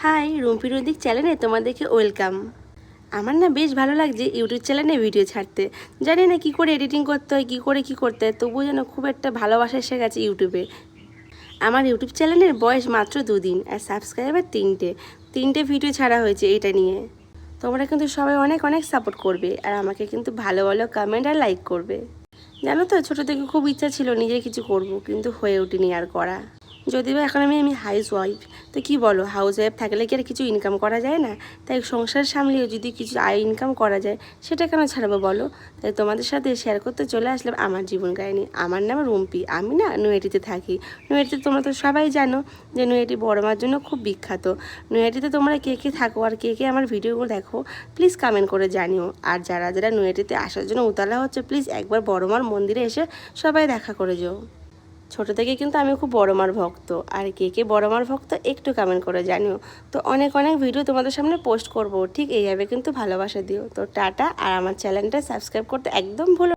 High, Rumpi রুদিক চ্যানেলে তোমাদেরকে welcome. আমার না বেশ ভালো লাগছে ইউটিউব চ্যানেলে ভিডিও ছাড়তে। জানি না কী করে এডিটিং করতে হয়, কী করতে হয়, তবুও যেন খুব একটা ভালোবাসা এসে গেছে ইউটিউবে। আমার ইউটিউব চ্যানেলের বয়স মাত্র 2 দিন আর সাবস্ক্রাইবার 3টে ভিডিও ছাড়া হয়েছে এটা নিয়ে। তোমরা কিন্তু সবাই অনেক অনেক সাপোর্ট করবে আর আমাকে কিন্তু ভালো ভালো কমেন্ট আর লাইক করবে। জানো তো, ছোটো থেকে খুব ইচ্ছা ছিল নিজে কিছু করব, কিন্তু হয়ে ওঠেনি আর করা। যদিও এখন আমি হাউস ওয়াইফ, তো কি বলো, হাউস ওয়াইফ থাকলে কি আর কিছু ইনকাম করা যায় না? তাই সংসার সামলেও যদি কিছু আয় ইনকাম করা যায় সেটা কেন ছাড়বো বলো। তাই তোমাদের সাথে শেয়ার করতে চলে আসলাম আমার জীবন কাহিনী। আমার নাম রুম্পি, আমি না নৈহাটিতে থাকি। নৈহাটিতে তোমরা তো সবাই জানো যে নৈহাটি বড় মার জন্য খুব বিখ্যাত। নৈহাটিতে তোমরা কে কে থাকো আর কে কে আমার ভিডিওগুলো দেখো প্লিজ কমেন্ট করে জানিও। আর যারা যারা নৈহাটিতে আসার জন্য উতলা হচ্ছে প্লিজ একবার বড় মার মন্দিরে এসে সবাই দেখা করে যাও। ছোটো থেকে কিন্তু আমি খুব বড় মার ভক্ত, আর কে কে বড় মার ভক্ত একটু কমেন্ট করে জানিও। তো অনেক অনেক ভিডিও তোমাদের সামনে পোস্ট করব, ঠিক এইভাবে কিন্তু ভালোবাসা দিও। তো টাটা, আর আমার চ্যানেলটা সাবস্ক্রাইব করতে একদম ভুলো